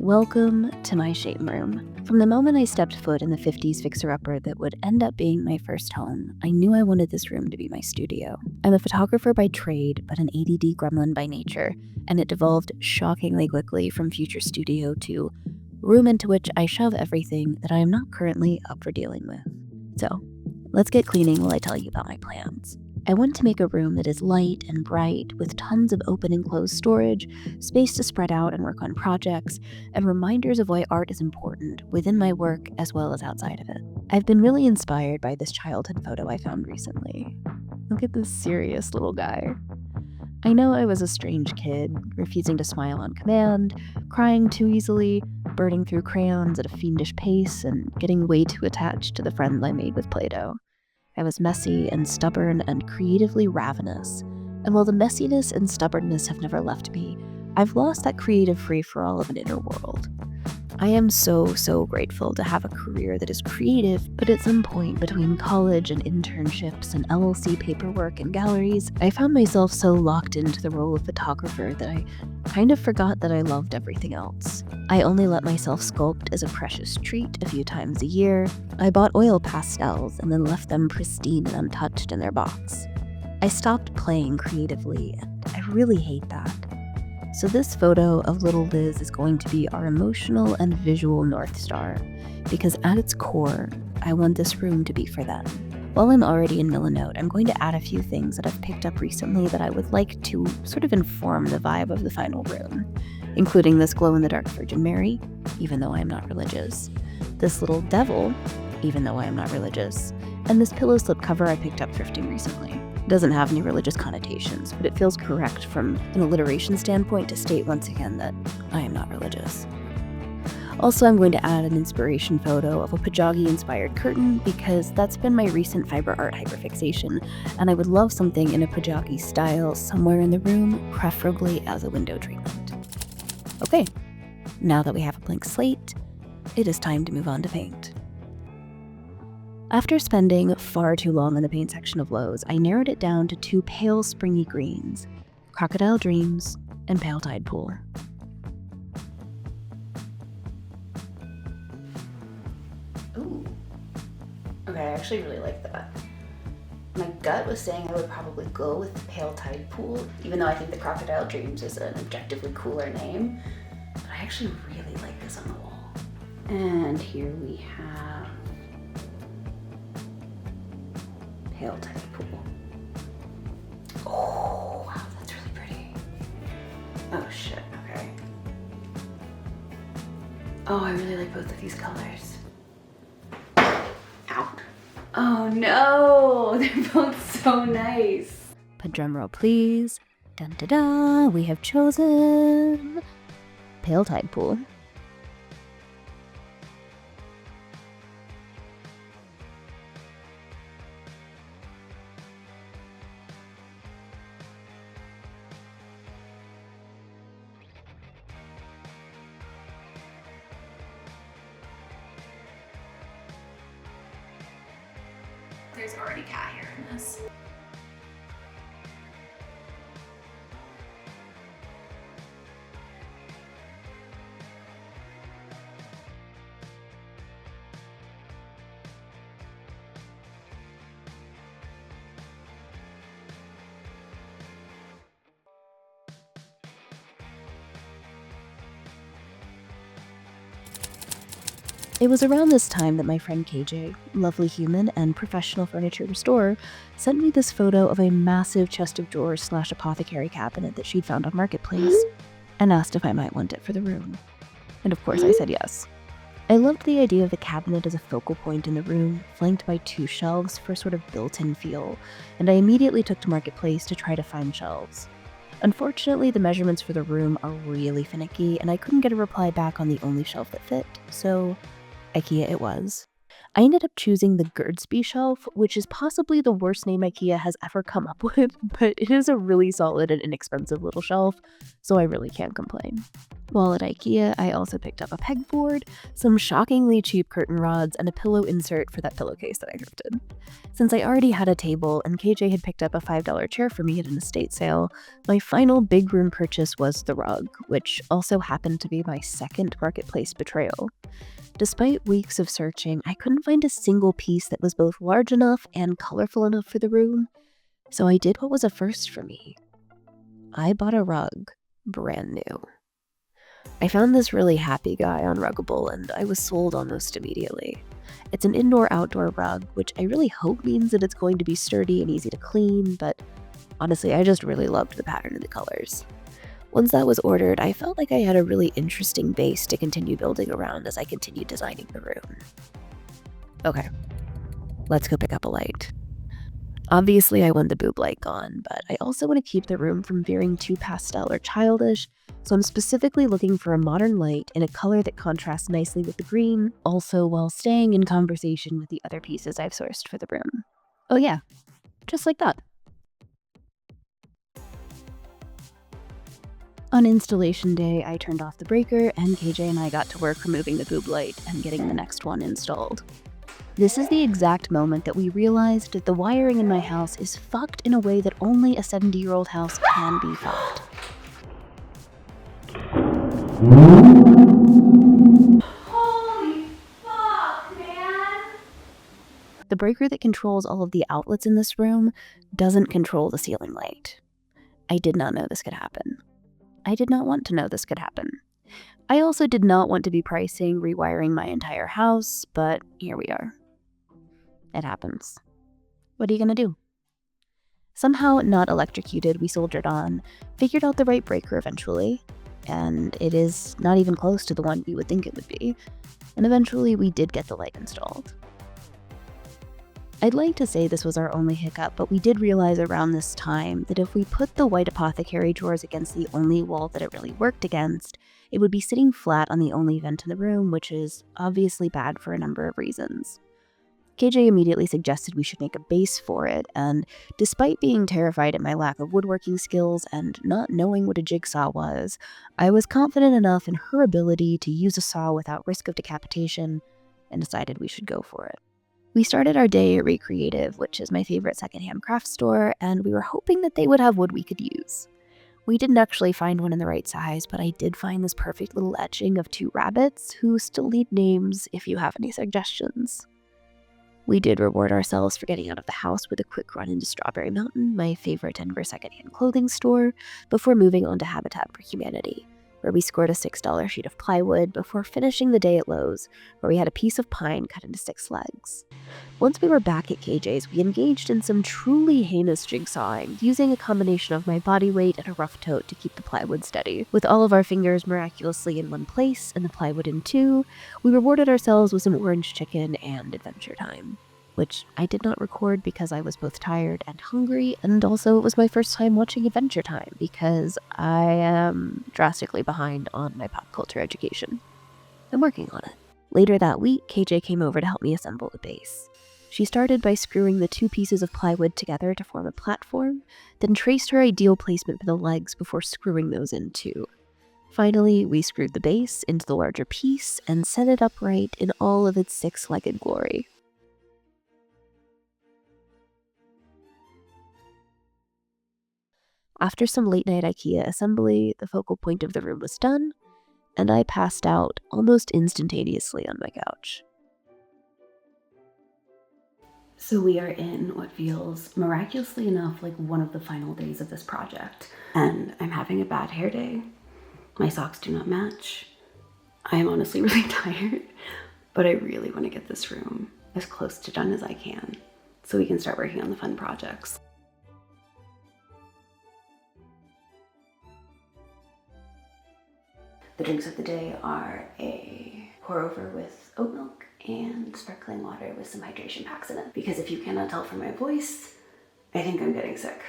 Welcome to my shame room. From the moment I stepped foot in the 50s fixer-upper that would end up being my first home, I knew I wanted this room to be my studio. I'm a photographer by trade, but an ADD gremlin by nature, and it devolved shockingly quickly from future studio to room into which I shove everything that I am not currently up for dealing with. So, let's get cleaning while I tell you about my plans. I want to make a room that is light and bright, with tons of open and closed storage, space to spread out and work on projects, and reminders of why art is important within my work as well as outside of it. I've been really inspired by this childhood photo I found recently. Look at this serious little guy. I know I was a strange kid, refusing to smile on command, crying too easily, burning through crayons at a fiendish pace, and getting way too attached to the friends I made with Play-Doh. I was messy and stubborn and creatively ravenous. And while the messiness and stubbornness have never left me, I've lost that creative free-for-all of an inner world. I am so grateful to have a career that is creative, but at some point between college and internships and LLC paperwork and galleries, I found myself so locked into the role of photographer that I kind of forgot that I loved everything else. I only let myself sculpt as a precious treat a few times a year. I bought oil pastels and then left them pristine and untouched in their box. I stopped playing creatively, and I really hate that. So this photo of little Liz is going to be our emotional and visual North Star, because at its core, I want this room to be for them. While I'm already in Milanote, I'm going to add a few things that I've picked up recently that I would like to sort of inform the vibe of the final room, including this glow-in-the-dark Virgin Mary, even though I am not religious, this little devil, even though I am not religious, and this pillow slipcover I picked up thrifting recently. It doesn't have any religious connotations, but it feels correct from an alliteration standpoint to state once again that I am not religious. Also, I'm going to add an inspiration photo of a Pajagi-inspired curtain because that's been my recent fiber art hyperfixation, and I would love something in a Pajagi style somewhere in the room, preferably as a window treatment. Okay, now that we have a blank slate, it is time to move on to paint. After spending far too long in the paint section of Lowe's, I narrowed it down to two pale springy greens, Crocodile Dreams and Pale Tide Pool. Ooh. Okay, I actually really like that. My gut was saying I would probably go with the Pale Tide Pool, even though I think the Crocodile Dreams is an objectively cooler name. But I actually really like this on the wall. And here we have Pale Tide Pool. Oh, wow, that's really pretty. Oh shit, okay. Oh, I really like both of these colors. Ow. Oh no, they're both so nice. But drum roll please. Dun da da, we have chosen Pale Tide Pool. There's already cat hair in this. It was around this time that my friend KJ, lovely human and professional furniture restorer, sent me this photo of a massive chest of drawers / apothecary cabinet that she'd found on Marketplace, and asked if I might want it for the room. And of course I said yes. I loved the idea of the cabinet as a focal point in the room, flanked by two shelves for a sort of built-in feel, and I immediately took to Marketplace to try to find shelves. Unfortunately, the measurements for the room are really finicky, and I couldn't get a reply back on the only shelf that fit, so IKEA it was. I ended up choosing the Gerdsby shelf, which is possibly the worst name IKEA has ever come up with, but it is a really solid and inexpensive little shelf, so I really can't complain. While at IKEA, I also picked up a pegboard, some shockingly cheap curtain rods, and a pillow insert for that pillowcase that I thrifted. Since I already had a table and KJ had picked up a $5 chair for me at an estate sale, my final big room purchase was the rug, which also happened to be my second marketplace betrayal. Despite weeks of searching, I couldn't find a single piece that was both large enough and colorful enough for the room, so I did what was a first for me. I bought a rug, brand new. I found this really happy guy on Ruggable and I was sold almost immediately. It's an indoor-outdoor rug, which I really hope means that it's going to be sturdy and easy to clean, but honestly, I just really loved the pattern and the colors. Once that was ordered, I felt like I had a really interesting base to continue building around as I continued designing the room. Okay, let's go pick up a light. Obviously, I want the boob light gone, but I also want to keep the room from veering too pastel or childish, so I'm specifically looking for a modern light in a color that contrasts nicely with the green, also while staying in conversation with the other pieces I've sourced for the room. Oh yeah, just like that. On installation day, I turned off the breaker, and KJ and I got to work removing the boob light and getting the next one installed. This is the exact moment that we realized that the wiring in my house is fucked in a way that only a 70-year-old house can be fucked. Holy fuck, man! The breaker that controls all of the outlets in this room doesn't control the ceiling light. I did not know this could happen. I did not want to know this could happen. I also did not want to be pricing rewiring my entire house, but here we are. It happens. What are you gonna do? Somehow not electrocuted, we soldiered on, figured out the right breaker eventually, and it is not even close to the one you would think it would be, and eventually we did get the light installed. I'd like to say this was our only hiccup, but we did realize around this time that if we put the white apothecary drawers against the only wall that it really worked against, it would be sitting flat on the only vent in the room, which is obviously bad for a number of reasons. KJ immediately suggested we should make a base for it, and despite being terrified at my lack of woodworking skills and not knowing what a jigsaw was, I was confident enough in her ability to use a saw without risk of decapitation and decided we should go for it. We started our day at Recreative, which is my favorite secondhand craft store, and we were hoping that they would have wood we could use. We didn't actually find one in the right size, but I did find this perfect little etching of two rabbits who still need names if you have any suggestions. We did reward ourselves for getting out of the house with a quick run into Strawberry Mountain, my favorite Denver secondhand clothing store, before moving on to Habitat for Humanity, where we scored a $6 sheet of plywood before finishing the day at Lowe's, where we had a piece of pine cut into 6 legs. Once we were back at KJ's, we engaged in some truly heinous jigsawing, using a combination of my body weight and a rough tote to keep the plywood steady. With all of our fingers miraculously in one place and the plywood in 2, we rewarded ourselves with some orange chicken and Adventure Time, which I did not record because I was both tired and hungry, and also it was my first time watching Adventure Time because I am drastically behind on my pop culture education. I'm working on it. Later that week, KJ came over to help me assemble the base. She started by screwing the 2 pieces of plywood together to form a platform, then traced her ideal placement for the legs before screwing those in too. Finally, we screwed the base into the larger piece and set it upright in all of its 6-legged glory. After some late-night IKEA assembly, the focal point of the room was done, and I passed out almost instantaneously on my couch. So we are in what feels miraculously enough like one of the final days of this project, and I'm having a bad hair day. My socks do not match. I am honestly really tired, but I really want to get this room as close to done as I can so we can start working on the fun projects. The drinks of the day are a pour over with oat milk and sparkling water with some hydration packs in it. Because if you cannot tell from my voice, I think I'm getting sick.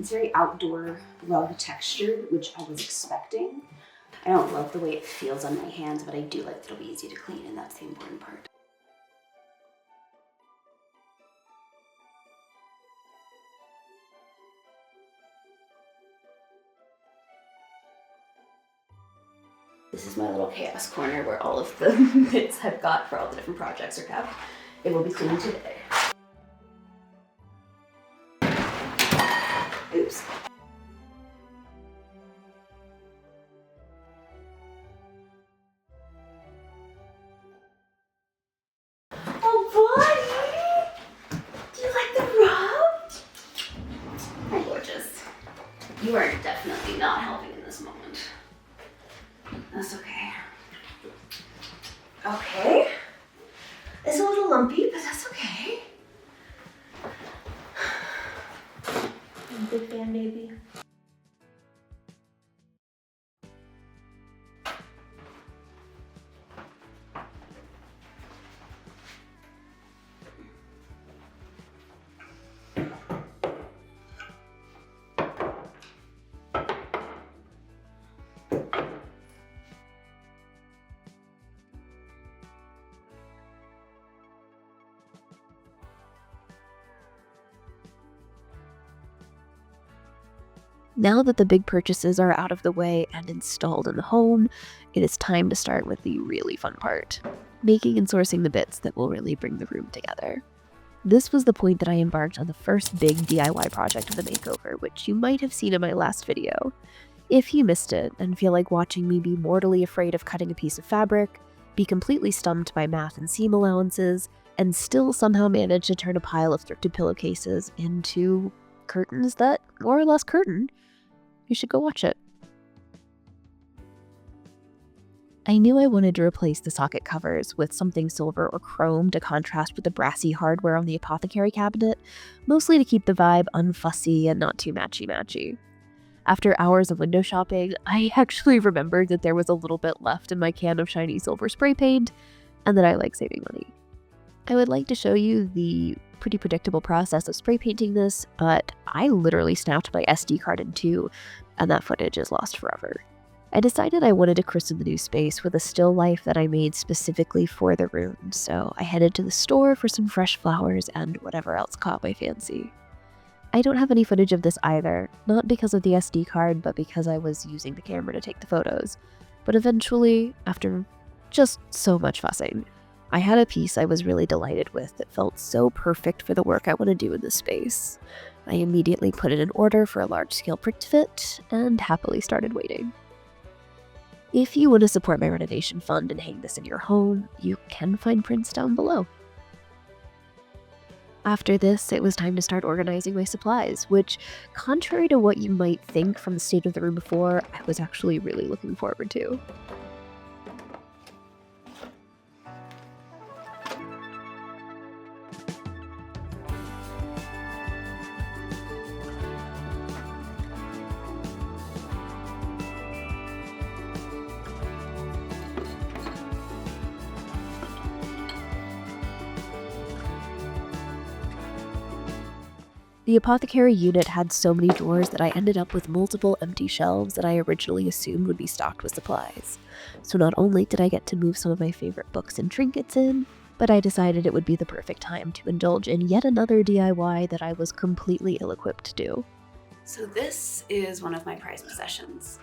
It's very outdoor rug textured, which I was expecting. I don't love the way it feels on my hands, but I do like that it'll be easy to clean, and that's the important part. This is my little chaos corner where all of the bits I've got for all the different projects are kept. It will be cleaned today. Oops. Oh, buddy! Do you like the rub? Oh, gorgeous. You are definitely not helping in this moment. That's okay. Okay. It's a little lumpy, but that's okay. I'm a big fan, baby. Now that the big purchases are out of the way and installed in the home, it is time to start with the really fun part, making and sourcing the bits that will really bring the room together. This was the point that I embarked on the first big DIY project of the makeover, which you might have seen in my last video. If you missed it and feel like watching me be mortally afraid of cutting a piece of fabric, be completely stumped by math and seam allowances, and still somehow manage to turn a pile of thrifted pillowcases into curtains that more or less curtain, you should go watch it. I knew I wanted to replace the socket covers with something silver or chrome to contrast with the brassy hardware on the apothecary cabinet, mostly to keep the vibe unfussy and not too matchy-matchy. After hours of window shopping, I actually remembered that there was a little bit left in my can of shiny silver spray paint, and that I like saving money. I would like to show you the pretty predictable process of spray painting this, but I literally snapped my SD card in two, and that footage is lost forever. I decided I wanted to christen the new space with a still life that I made specifically for the room, so I headed to the store for some fresh flowers and whatever else caught my fancy. I don't have any footage of this either, not because of the SD card, but because I was using the camera to take the photos. But eventually, after just so much fussing, I had a piece I was really delighted with that felt so perfect for the work I want to do in this space. I immediately put it in order for a large-scale print to fit, and happily started waiting. If you want to support my renovation fund and hang this in your home, you can find prints down below. After this, it was time to start organizing my supplies, which, contrary to what you might think from the state of the room before, I was actually really looking forward to. The apothecary unit had so many drawers that I ended up with multiple empty shelves that I originally assumed would be stocked with supplies. So not only did I get to move some of my favorite books and trinkets in, but I decided it would be the perfect time to indulge in yet another DIY that I was completely ill-equipped to do. So this is one of my prized possessions.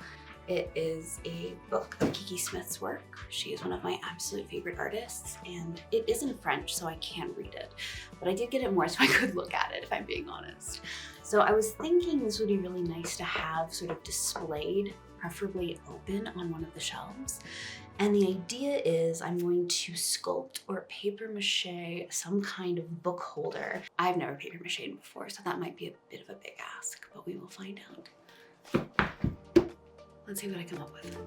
It is a book of Kiki Smith's work. She is one of my absolute favorite artists, and it is in French, so I can't read it. But I did get it more so I could look at it, if I'm being honest. So I was thinking this would be really nice to have sort of displayed, preferably open on one of the shelves. And the idea is I'm going to sculpt or papier-mâché some kind of book holder. I've never papier-mâchéed before, so that might be a bit of a big ask, but we will find out. Let's see what I come up with.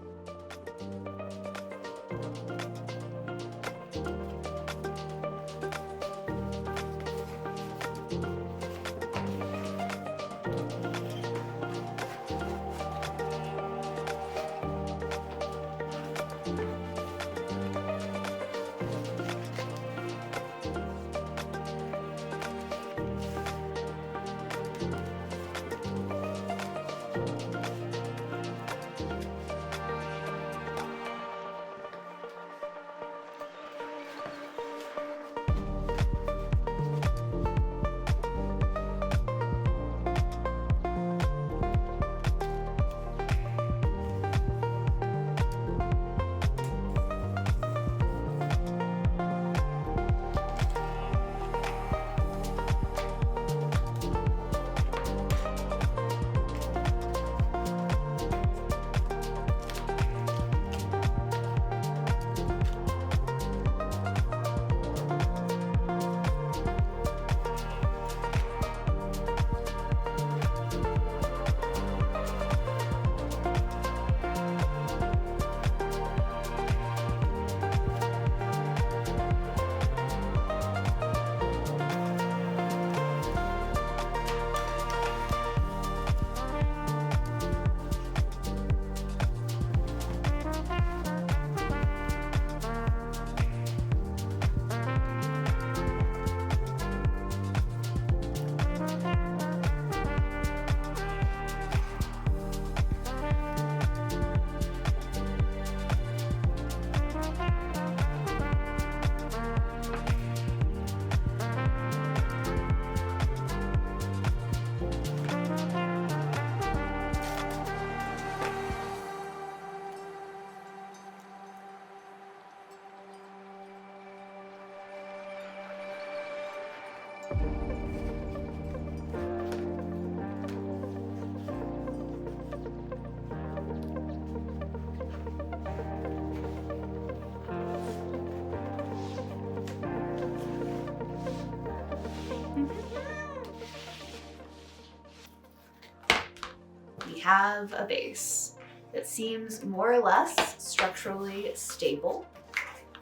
have a base that seems more or less structurally stable.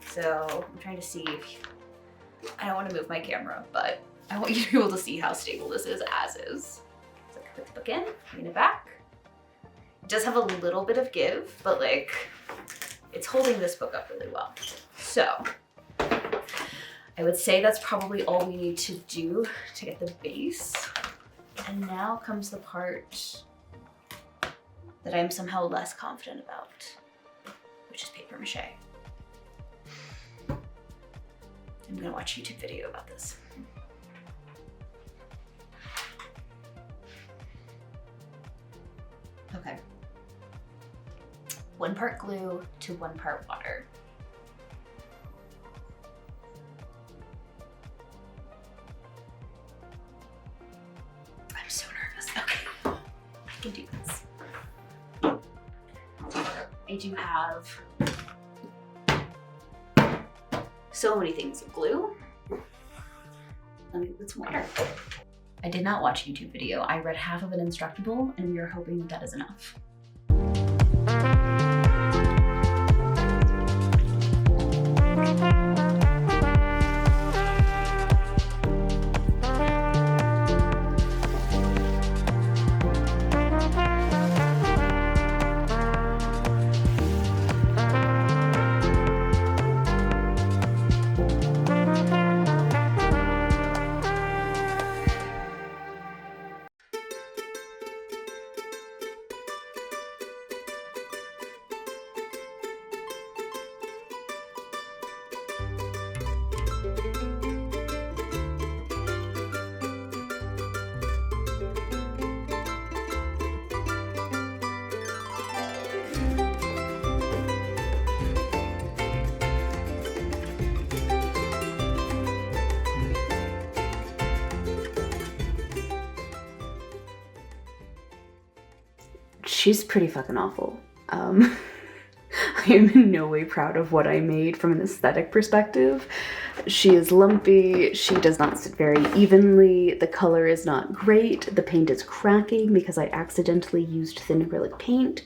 So I'm trying to see if, I don't want to move my camera, but I want you to be able to see how stable this is as is. So I put the book in, bring it back. It does have a little bit of give, but like it's holding this book up really well. So I would say that's probably all we need to do to get the base. And now comes the part that I'm somehow less confident about, which is papier-mâché. I'm gonna watch a YouTube video about this. Okay. 1 part glue to 1 part water. I'm so nervous. Okay, I can do this. I do have so many things of glue. Let me put some water. I did not watch a YouTube video. I read half of an Instructable and we are hoping that that is enough. She's pretty fucking awful. I am in no way proud of what I made from an aesthetic perspective. She is lumpy, she does not sit very evenly, the color is not great, the paint is cracking because I accidentally used thin acrylic paint.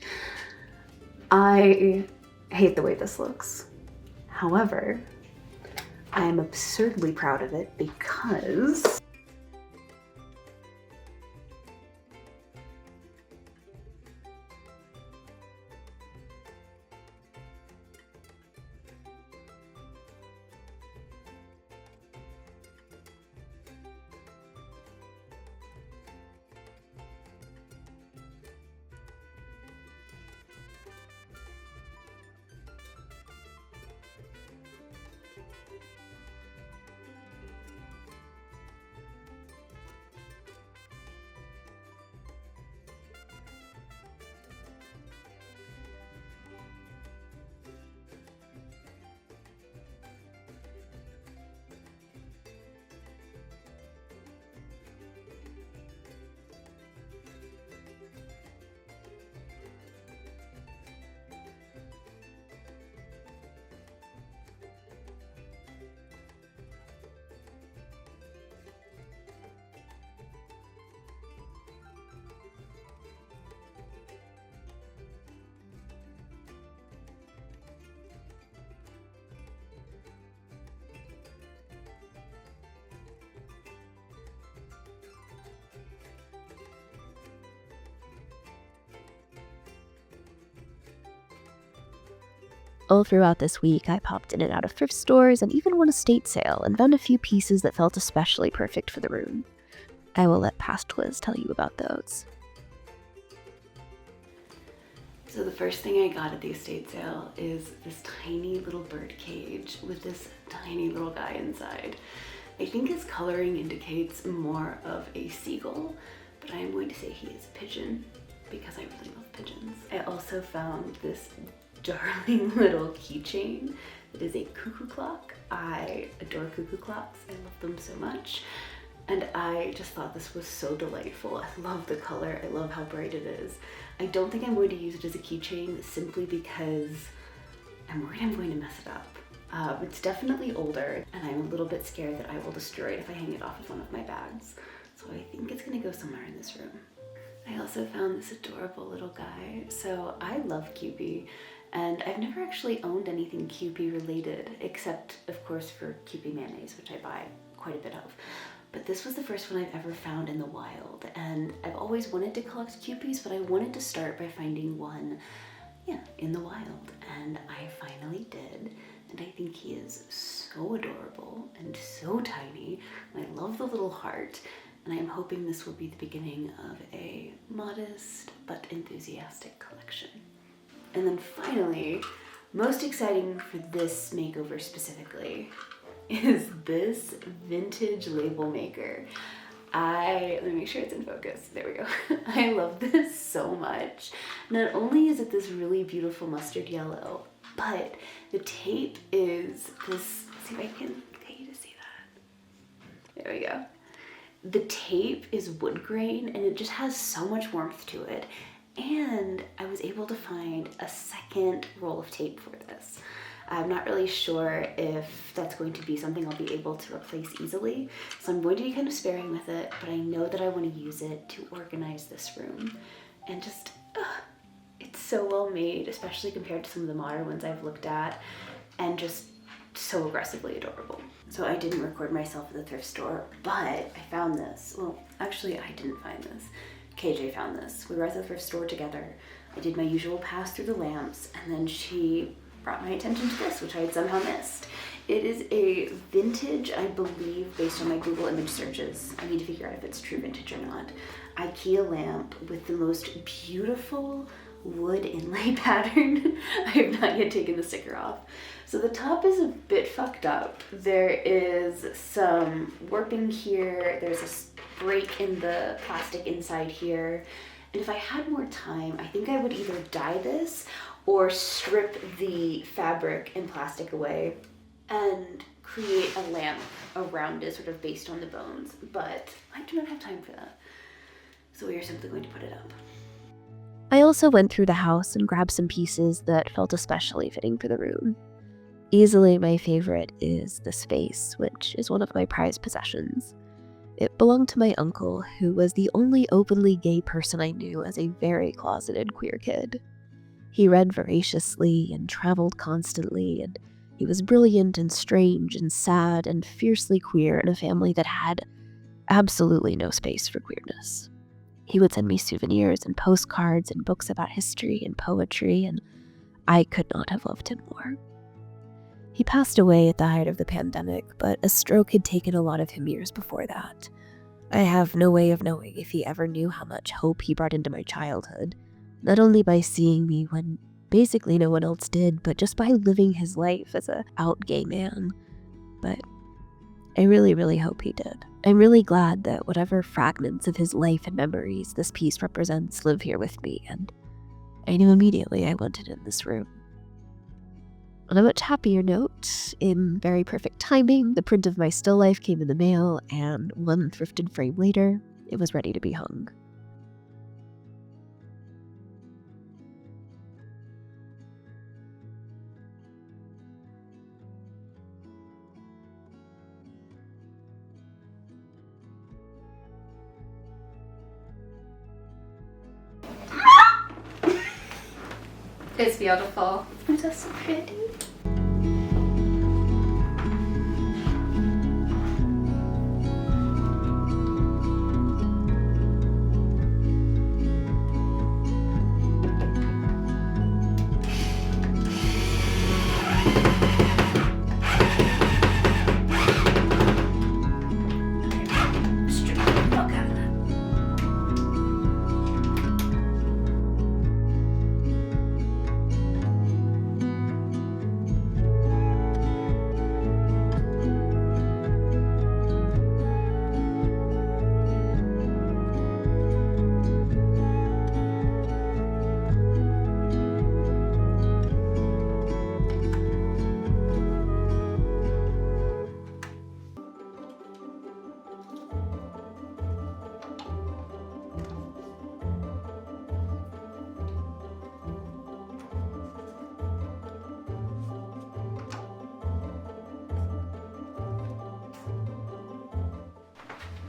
I hate the way this looks. However, I am absurdly proud of it because all throughout this week, I popped in and out of thrift stores and even won a estate sale and found a few pieces that felt especially perfect for the room. I will let past Liz tell you about those. So the first thing I got at the estate sale is this tiny little bird cage with this tiny little guy inside. I think his coloring indicates more of a seagull, but I am going to say he is a pigeon because I really love pigeons. I also found this darling little keychain that is a cuckoo clock. I adore cuckoo clocks. I love them so much. And I just thought this was so delightful. I love the color. I love how bright it is. I don't think I'm going to use it as a keychain simply because I'm worried I'm going to mess it up. It's definitely older and I'm a little bit scared that I will destroy it if I hang it off of one of my bags. So I think it's gonna go somewhere in this room. I also found this adorable little guy. So I love Kewpie, and I've never actually owned anything Kewpie related, except of course for Kewpie mayonnaise, which I buy quite a bit of. But this was the first one I've ever found in the wild, and I've always wanted to collect Kewpies, but I wanted to start by finding one, in the wild, and I finally did. And I think he is so adorable and so tiny. And I love the little heart, and I'm hoping this will be the beginning of a modest but enthusiastic collection. And then finally, most exciting for this makeover specifically, is this vintage label maker. Let me make sure it's in focus. There we go. I love this so much. Not only is it this really beautiful mustard yellow, but the tape is this, see if I can get you to see that. There we go. The tape is wood grain, and it just has so much warmth to it. And I was able to find a second roll of tape for this. I'm not really sure if that's going to be something I'll be able to replace easily, so I'm going to be kind of sparing with it, but I know that I want to use it to organize this room. And just, it's so well made, especially compared to some of the modern ones I've looked at, and just so aggressively adorable. So I didn't record myself at the thrift store, but I found this. Well, actually I didn't find this. KJ found this. We were at the thrift store together. I did my usual pass through the lamps, and then she brought my attention to this, which I had somehow missed. It is a vintage, I believe, based on my Google image searches. I need to figure out if it's true vintage or not. IKEA lamp with the most beautiful wood inlay pattern. I have not yet taken the sticker off. So the top is a bit fucked up. There is some warping here. There's a break in the plastic inside here. And if I had more time, I think I would either dye this or strip the fabric and plastic away and create a lamp around it, sort of based on the bones. But I do not have time for that, so we are simply going to put it up. I also went through the house and grabbed some pieces that felt especially fitting for the room. Easily my favorite is this vase, which is one of my prized possessions. It belonged to my uncle, who was the only openly gay person I knew as a very closeted queer kid. He read voraciously and traveled constantly, and he was brilliant and strange and sad and fiercely queer in a family that had absolutely no space for queerness. He would send me souvenirs and postcards and books about history and poetry, and I could not have loved him more. He passed away at the height of the pandemic, but a stroke had taken a lot of him years before that. I have no way of knowing if he ever knew how much hope he brought into my childhood, not only by seeing me when basically no one else did, but just by living his life as a out gay man. But I really, really hope he did. I'm really glad that whatever fragments of his life and memories this piece represents live here with me, and I knew immediately I wanted in this room. On a much happier note, in very perfect timing, the print of my still life came in the mail, and one thrifted frame later, it was ready to be hung. It's beautiful. It's just so pretty.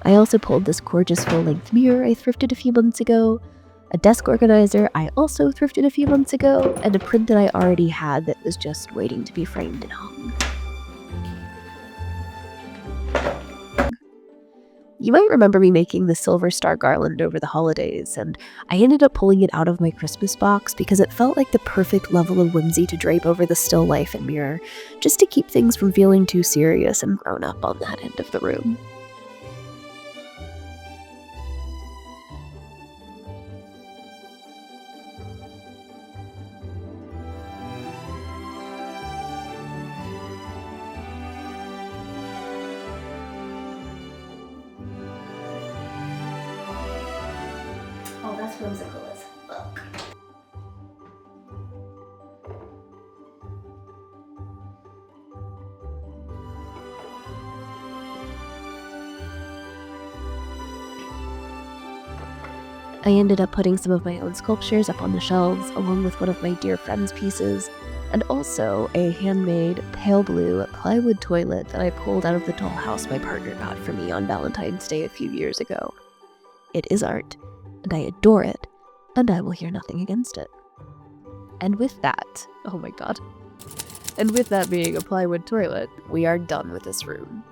I also pulled this gorgeous full-length mirror I thrifted a few months ago, a desk organizer I also thrifted a few months ago, and a print that I already had that was just waiting to be framed and hung. You might remember me making the silver star garland over the holidays, and I ended up pulling it out of my Christmas box because it felt like the perfect level of whimsy to drape over the still life and mirror, just to keep things from feeling too serious and grown up on that end of the room. Oh, that's whimsical as fuck. I ended up putting some of my own sculptures up on the shelves, along with one of my dear friend's pieces, and also a handmade pale blue plywood toilet that I pulled out of the dollhouse my partner got for me on Valentine's Day a few years ago. It is art, and I adore it, and I will hear nothing against it. And with that, oh my god. And with that being a plywood toilet, we are done with this room.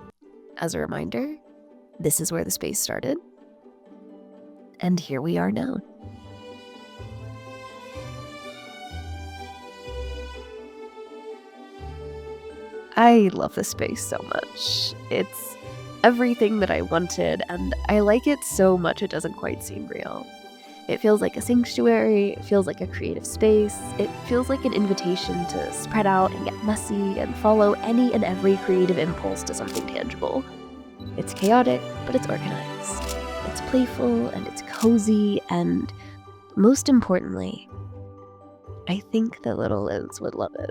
As a reminder, this is where the space started. And here we are now. I love this space so much. It's everything that I wanted, and I like it so much it doesn't quite seem real. It feels like a sanctuary, it feels like a creative space, it feels like an invitation to spread out and get messy and follow any and every creative impulse to something tangible. It's chaotic, but it's organized. It's playful and it's cozy, and most importantly, I think that little Liz would love it.